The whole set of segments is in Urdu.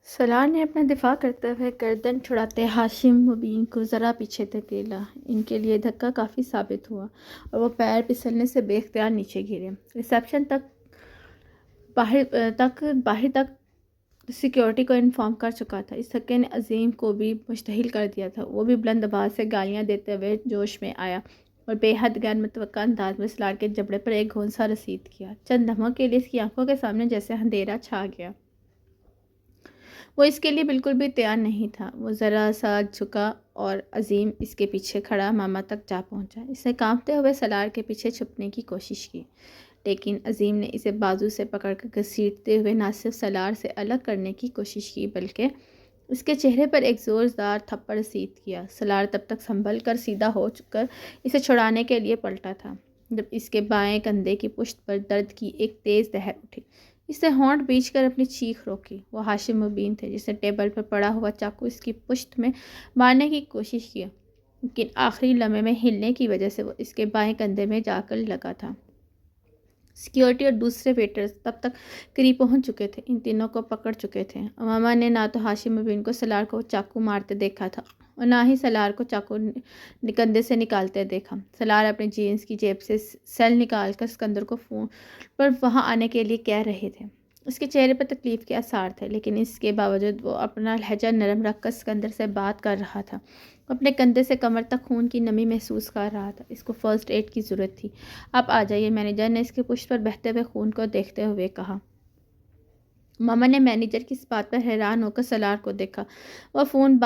سلار نے اپنا دفاع کرتے ہوئے گردن چھڑاتے ہاشم مبین کو ذرا پیچھے دھکیلا۔ ان کے لیے دھکا کافی ثابت ہوا اور وہ پیر پھسلنے سے بے اختیار نیچے گرے۔ ریسیپشن باہر تک سیکیورٹی کو انفارم کر چکا تھا۔ اس دھکے نے عظیم کو بھی مشتعل کر دیا تھا۔ وہ بھی بلند آواز سے گالیاں دیتے ہوئے جوش میں آیا اور بے حد غیر متوقع انداز میں سلار کے جبڑے پر ایک گھونسا رسید کیا۔ چند لمحوں کے لیے اس کی آنکھوں کے سامنے جیسے اندھیرا چھا گیا۔ وہ اس کے لیے بالکل بھی تیار نہیں تھا۔ وہ ذرا سا جھکا اور عظیم اس کے پیچھے کھڑا ماما تک جا پہنچا۔ اس نے کانپتے ہوئے سلار کے پیچھے چھپنے کی کوشش کی، لیکن عظیم نے اسے بازو سے پکڑ کر گھسیٹتے ہوئے نہ صرف سلار سے الگ کرنے کی کوشش کی بلکہ اس کے چہرے پر ایک زوردار تھپڑ رسید کیا۔ سلار تب تک سنبھل کر سیدھا ہو کر اسے چھڑانے کے لیے پلٹا تھا جب اس کے بائیں کندھے کی پشت پر درد کی ایک تیز لہر اٹھی۔ اس نے ہونٹ بیچ کر اپنی چیخ روکی۔ وہ ہاشم مبین تھے جس نے ٹیبل پر پڑا ہوا چاقو اس کی پشت میں مارنے کی کوشش کی، لیکن آخری لمحے میں ہلنے کی وجہ سے وہ اس کے بائیں کندھے میں جا کر لگا تھا۔ سیکیورٹی اور دوسرے ویٹرز تب تک قریب پہنچ چکے تھے، ان تینوں کو پکڑ چکے تھے۔ امامہ نے نہ تو ہاشم مبین کو سلار کو چاقو مارتے دیکھا تھا اور نہ ہی سلار کو چاقو کندھے سے نکالتے دیکھا۔ سلار اپنے جینز کی جیب سے سیل نکال کر اسکندر کو فون پر وہاں آنے کے لیے کہہ رہے تھے۔ اس کے چہرے پر تکلیف کے آثار تھے، لیکن اس کے باوجود وہ اپنا لہجہ نرم رکھ کر اسکندر سے بات کر رہا تھا۔ اپنے کندھے سے کمر تک خون کی نمی محسوس کر رہا تھا۔ اس کو فرسٹ ایڈ کی ضرورت تھی۔ آپ آ جائیے، مینیجر نے اس کے پشت پر بہتے ہوئے خون کو دیکھتے ہوئے کہا۔ ماما نے مینیجر کی اس بات پر حیران ہو کر سلار کو دیکھا۔ وہ فون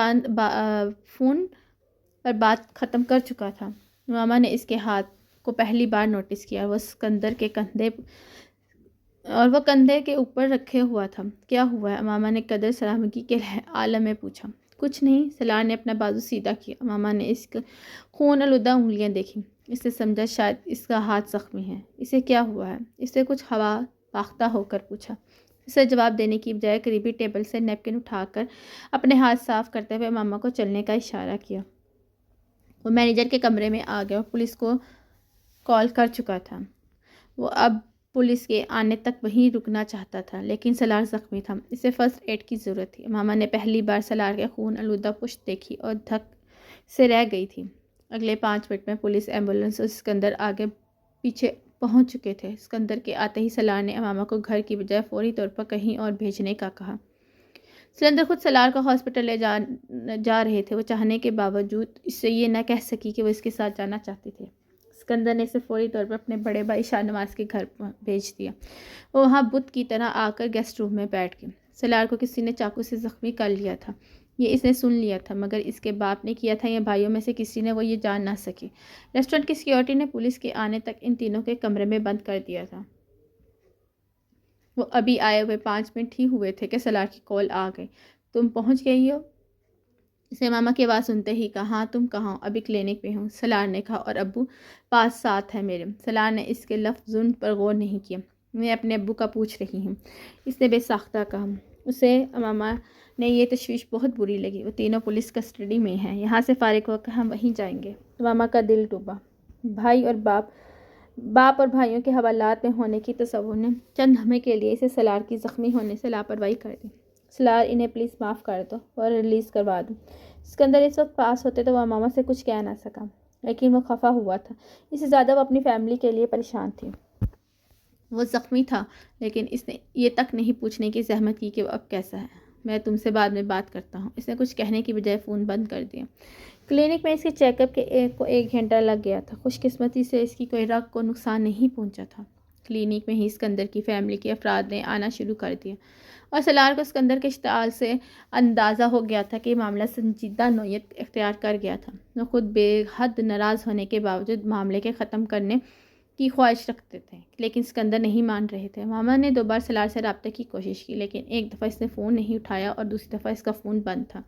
پر بات ختم کر چکا تھا۔ ماما نے اس کے ہاتھ کو پہلی بار نوٹس کیا۔ وہ اسکندر کے کندھے کے اوپر رکھے ہوا تھا۔ کیا ہوا ہے؟ ماما نے قدر سرمگی کے عالم میں پوچھا۔ کچھ نہیں، سلار نے اپنا بازو سیدھا کیا۔ ماما نے اس کی خون آلودہ انگلیاں دیکھیں۔ اس نے سمجھا شاید اس کا ہاتھ زخمی ہے۔ اسے کیا ہوا ہے؟ اس نے کچھ ہوا باختہ ہو کر پوچھا۔ اسے جواب دینے کی بجائے قریبی ٹیبل سے نیپکن اٹھا کر اپنے ہاتھ صاف کرتے ہوئے ماما کو چلنے کا اشارہ کیا۔ وہ مینیجر کے کمرے میں آ گیا اور پولیس کو کال کر چکا تھا۔ وہ اب پولیس کے آنے تک وہیں رکنا چاہتا تھا، لیکن سلار زخمی تھا۔ اسے فرسٹ ایڈ کی ضرورت تھی۔ ماما نے پہلی بار سلار کے خون آلودہ پشت دیکھی اور دھک سے رہ گئی تھی۔ اگلے 5 منٹ میں پولیس، ایمبولینس اور اسکندر آگے پیچھے پہنچ چکے تھے۔ اسکندر کے آتے ہی سلار نے ماما کو گھر کی بجائے فوری طور پر کہیں اور بھیجنے کا کہا۔ سلندر خود سلار کو ہاسپٹل لے جا رہے تھے۔ وہ چاہنے کے باوجود اس سے یہ نہ کہہ سکی کہ وہ اس کے ساتھ جانا چاہتے تھے۔ اسکندر نے اسے فوری طور پر اپنے بڑے بھائی شاہ نواز کے گھر بھیج دیا۔ وہ وہاں بت کی طرح آ کر گیسٹ روم میں بیٹھ گئے۔ سلار کو کسی نے چاقو سے زخمی کر لیا تھا، یہ اس نے سن لیا تھا، مگر اس کے باپ نے کیا تھا یا بھائیوں میں سے کسی نے، وہ یہ جان نہ سکی۔ ریسٹورنٹ کی سیکیورٹی نے پولیس کے آنے تک ان تینوں کے کمرے میں بند کر دیا تھا۔ وہ ابھی آئے ہوئے 5 منٹ ہی ہوئے تھے کہ سلار کی کال آ گئی۔ تم پہنچ گئی ہو؟ اس نے ماما کی آواز سنتے ہی کہا۔ ہاں، تم کہاں ہو؟ ابھی کلینک میں ہوں، سلار نے کہا، اور ابو پاس ساتھ ہے میرے۔ سلار نے اس کے لفظوں پر غور نہیں کیا۔ میں اپنے ابو کا پوچھ رہی ہوں، اس نے بے ساختہ کہا۔ اسے ماما نے یہ تشویش بہت بری لگی۔ وہ تینوں پولیس کسٹڈی میں ہیں، یہاں سے فارغ ہو کر ہم وہیں جائیں گے۔ ماما کا دل ڈوبا۔ باپ اور بھائیوں کے حوالات میں ہونے کی تصور نے چند لمحے کے لیے اسے سلار کی زخمی ہونے سے لاپرواہی کر دی۔ سلار، انہیں پلیز معاف کر دو اور ریلیز کروا دو۔ اسکندر اس وقت پاس ہوتے تو وہ ماما سے کچھ کہہ نہ سکا، لیکن وہ خفا ہوا تھا۔ اس سے زیادہ وہ اپنی فیملی کے لیے پریشان تھی۔ وہ زخمی تھا، لیکن اس نے یہ تک نہیں پوچھنے کی زحمت کی کہ وہ اب کیسا ہے۔ میں تم سے بعد میں بات کرتا ہوں۔ اس نے کچھ کہنے کی بجائے فون بند کر دیا۔ کلینک میں اس کے چیک اپ کو 1 گھنٹہ لگ گیا تھا۔ خوش قسمتی سے اس کی کوئی رگ کو نقصان نہیں پہنچا تھا۔ کلینک میں ہی اسکندر کی فیملی کے افراد نے آنا شروع کر دیا اور سلار کو اسکندر کے اشتعال سے اندازہ ہو گیا تھا کہ معاملہ سنجیدہ نوعیت اختیار کر گیا تھا۔ وہ خود بے حد ناراض ہونے کے باوجود معاملے کے ختم کرنے کی خواہش رکھتے تھے، لیکن اسکندر نہیں مان رہے تھے۔ ماما نے 2 بار سلار سے رابطے کی کوشش کی، لیکن ایک دفعہ اس نے فون نہیں اٹھایا اور دوسری دفعہ اس کا فون بند تھا۔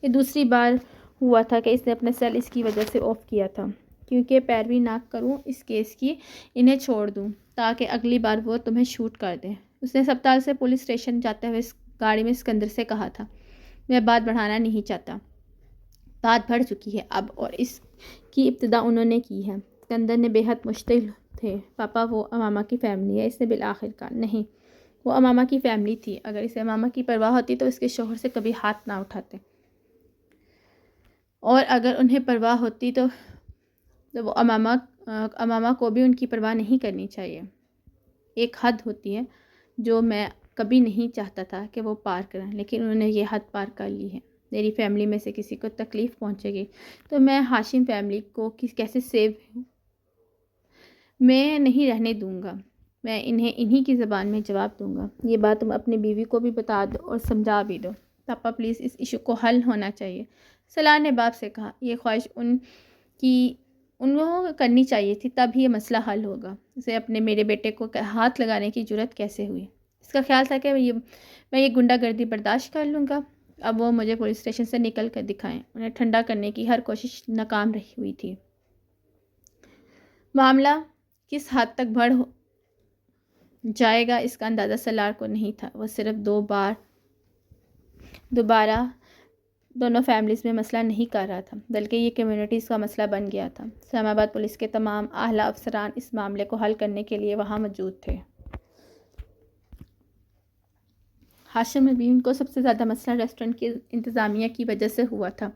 یہ دوسری بار ہوا تھا کہ اس نے اپنا سیل اس کی وجہ سے آف کیا تھا، کیونکہ پیروی نہ کروں اس کیس کی، انہیں چھوڑ دوں تاکہ اگلی بار وہ تمہیں شوٹ کر دیں۔ اس نے ہسپتال سے پولیس اسٹیشن جاتے ہوئے گاڑی میں اسکندر سے کہا تھا۔ میں بات بڑھانا نہیں چاہتا، بات بڑھ چکی ہے اب، اور اس کی ابتدا انہوں نے کی ہے۔ اسکندر نے بے حد مشتعل تھے۔ پاپا، وہ ماما کی فیملی ہے، اس نے بالآخر کہا۔ نہیں، وہ امامہ کی فیملی تھی، اگر اسے امامہ کی پرواہ ہوتی تو اس کے شوہر سے کبھی ہاتھ نہ اٹھاتے، اور اگر انہیں پرواہ ہوتی تو وہ امامہ کو بھی ان کی پرواہ نہیں کرنی چاہیے۔ ایک حد ہوتی ہے جو میں کبھی نہیں چاہتا تھا کہ وہ پار کریں، لیکن انہوں نے یہ حد پار کر لی ہے۔ میری فیملی میں سے کسی کو تکلیف پہنچے گی تو میں ہاشم فیملی کو کیسے سیو میں نہیں رہنے دوں گا، میں انہی کی زبان میں جواب دوں گا۔ یہ بات تم اپنی بیوی کو بھی بتا دو اور سمجھا بھی دو۔ پاپا پلیز، اس ایشو کو حل ہونا چاہیے، سلار نے باپ سے کہا۔ یہ خواہش ان کو کرنی چاہیے تھی، تب ہی یہ مسئلہ حل ہوگا۔ اسے اپنے میرے بیٹے کو ہاتھ لگانے کی جرت کیسے ہوئی؟ اس کا خیال تھا کہ میں یہ گنڈا گردی برداشت کر لوں گا۔ اب وہ مجھے پولیس اسٹیشن سے نکل کر دکھائیں۔ انہیں ٹھنڈا کرنے کی ہر کوشش ناکام رہی ہوئی تھی۔ معاملہ کس حد تک بڑھ جائے گا اس کا اندازہ سلار کو نہیں تھا۔ وہ صرف دوبارہ دونوں فیملیز میں مسئلہ نہیں کر رہا تھا، بلکہ یہ کمیونٹیز کا مسئلہ بن گیا تھا۔ اسلام آباد پولیس کے تمام اعلیٰ افسران اس معاملے کو حل کرنے کے لیے وہاں موجود تھے۔ ہاشم الدین کو سب سے زیادہ مسئلہ ریسٹورنٹ کی انتظامیہ کی وجہ سے ہوا تھا،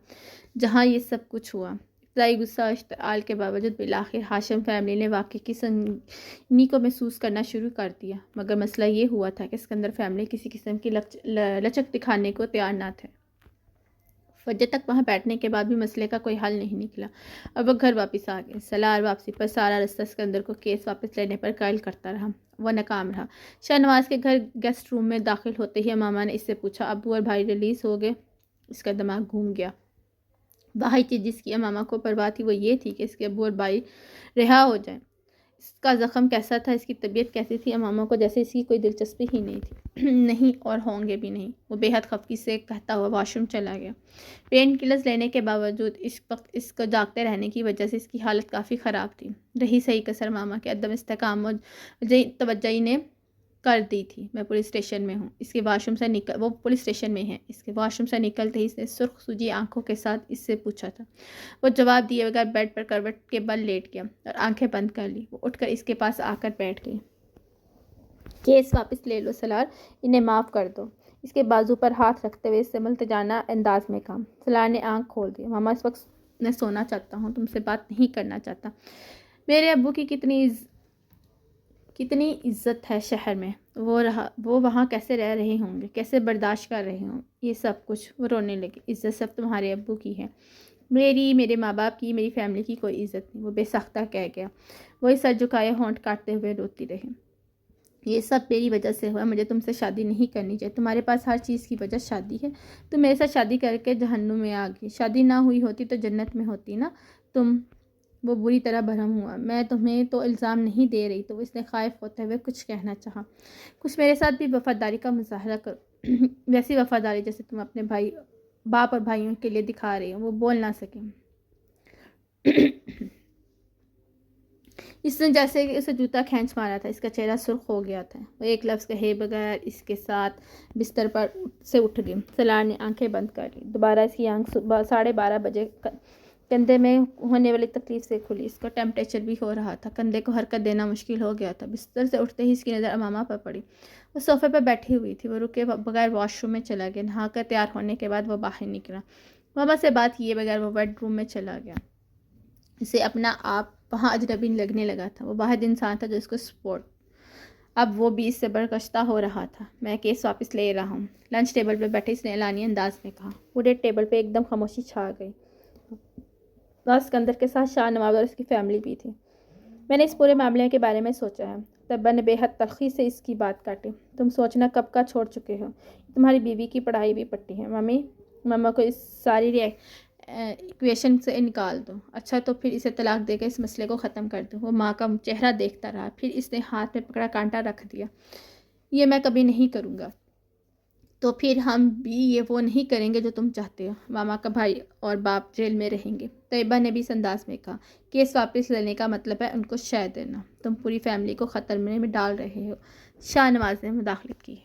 جہاں یہ سب کچھ ہوا۔ ابتدائی غصہ و اشتعال کے باوجود بالآخر ہاشم فیملی نے واقعے کی سنگینی کو محسوس کرنا شروع کر دیا، مگر مسئلہ یہ ہوا تھا کہ اسکندر فیملی کسی قسم کی لچک دکھانے کو تیار نہ تھے۔ فجر تک وہاں بیٹھنے کے بعد بھی مسئلے کا کوئی حل نہیں نکلا۔ اب وہ گھر واپس آ گئے۔ سلار واپسی پر سارا رستہ اسکندر کو کیس واپس لینے پر قائل کرتا رہا۔ وہ ناکام رہا۔ شاہ نواز کے گھر گیسٹ روم میں داخل ہوتے ہی امامہ نے اس سے پوچھا، ابو اور بھائی ریلیز ہو گئے؟ اس کا دماغ گھوم گیا۔ واحد چیز جس کی امامہ کو پرواہ تھی وہ یہ تھی کہ اس کے ابو اور بھائی رہا ہو جائیں۔ اس کا زخم کیسا تھا، اس کی طبیعت کیسی تھی، امامہ کو جیسے اس کی کوئی دلچسپی ہی نہیں تھی۔ نہیں، اور ہوں گے بھی نہیں۔ وہ بے حد خفگی سے کہتا ہوا واش روم چلا گیا۔ پین کلرز لینے کے باوجود اس وقت اس کو جاگتے رہنے کی وجہ سے اس کی حالت کافی خراب تھی۔ رہی صحیح کسر ماما کے عدم استحکام و توجہی نے کر دی تھی۔ میں پولیس اسٹیشن میں ہوں، اس کے واش روم سے وہ پولیس اسٹیشن میں ہے۔ اس کے واش روم سے نکلتے ہی اس نے سرخ سوجی آنکھوں کے ساتھ اس سے پوچھا تھا۔ وہ جواب دیے بغیر بیڈ پر کروٹ کے بل لیٹ گیا اور آنکھیں بند کر لی۔ وہ اٹھ کر اس کے پاس آ کر بیٹھ گئی۔ کیس واپس لے لو سلار، انہیں معاف کر دو۔ اس کے بازو پر ہاتھ رکھتے ہوئے اس سے ملتجانہ انداز میں کہا۔ سلار نے آنکھ کھول دی۔ ماما، اس وقت میں سونا چاہتا ہوں، تم سے بات نہیں کرنا چاہتا۔ میرے ابو کی کتنی عزت ہے شہر میں، وہ وہاں کیسے رہ رہے ہوں گے، کیسے برداشت کر رہے ہوں یہ سب کچھ۔ وہ رونے لگی۔ عزت سب تمہارے ابو کی ہے، میرے ماں باپ کی، میری فیملی کی کوئی عزت نہیں، وہ بے سختہ کہہ گیا۔ وہی سر جھکائے ہونٹ کاٹتے ہوئے روتی رہی۔ یہ سب میری وجہ سے ہوا، مجھے تم سے شادی نہیں کرنی چاہیے، تمہارے پاس ہر چیز کی وجہ شادی ہے، تم میرے ساتھ شادی کر کے جہنم میں آ گئی، شادی نہ ہوئی ہوتی تو جنت میں ہوتی نا تم۔ وہ بری طرح برہم ہوا۔ میں تمہیں تو الزام نہیں دے رہی، تو اس نے خائف ہوتے ہوئے کچھ کہنا چاہا۔ کچھ میرے ساتھ بھی وفاداری کا مظاہرہ کرو، ویسی وفاداری جیسے تم اپنے باپ اور بھائیوں کے لیے دکھا رہی ہو۔ وہ بول نہ سکے۔ اس نے جیسے کہ اسے جوتا کھینچ مارا تھا، اس کا چہرہ سرخ ہو گیا تھا۔ وہ ایک لفظ کہے بغیر اس کے ساتھ بستر پر سے اٹھ گئی۔ سلار نے آنکھیں بند کر لی۔ دوبارہ اس کی آنکھ 12:30 بجے کندھے میں ہونے والی تکلیف سے کھلی۔ اس کو ٹیمپریچر بھی ہو رہا تھا، کندھے کو حرکت دینا مشکل ہو گیا تھا۔ بستر سے اٹھتے ہی اس کی نظر امامہ پر پڑی۔ وہ صوفے پر بیٹھی ہوئی تھی۔ وہ رکے بغیر واش روم میں چلا گیا۔ نہا کر تیار ہونے کے بعد وہ باہر نکلا۔ ماما سے بات کیے بغیر وہ بیڈ روم میں چلا گیا۔ اسے اپنا آپ وہاں اجنبی لگنے لگا تھا۔ وہ واحد انسان تھا جو اس کو سپورٹ۔ اب وہ بھی اس سے برگشتہ ہو رہا تھا۔ میں کیس واپس لے رہا ہوں، لنچ ٹیبل پہ بیٹھے اس نے اعلانیہ انداز میں کہا۔ پورے ٹیبل پہ ایک دم خاموشی چھا گئی۔ اسکندر کے ساتھ شاہ نواز اور اس کی فیملی بھی تھی۔ میں نے اس پورے معاملے کے بارے میں سوچا ہے۔ طبا نے بے حد تلخی سے اس کی بات کاٹی۔ تم سوچنا کب کا چھوڑ چکے ہو، تمہاری بیوی کی پڑھائی بھی پٹی ہے۔ ماما کو اس ساری ایکویشن سے نکال دو۔ اچھا تو پھر اسے طلاق دے کر اس مسئلے کو ختم کر دو۔ وہ ماں کا چہرہ دیکھتا رہا، پھر اس نے ہاتھ میں پکڑا کانٹا رکھ دیا۔ یہ میں کبھی نہیں کروں گا۔ تو پھر ہم بھی وہ نہیں کریں گے جو تم چاہتے ہو۔ ماما کا بھائی اور باپ جیل میں رہیں گے۔ طیبہ نے بھی اس انداز میں کہا۔ کیس واپس لینے کا مطلب ہے ان کو شے دینا۔ تم پوری فیملی کو خطرے میں ڈال رہے ہو۔ شاہ نواز نے مداخلت کی۔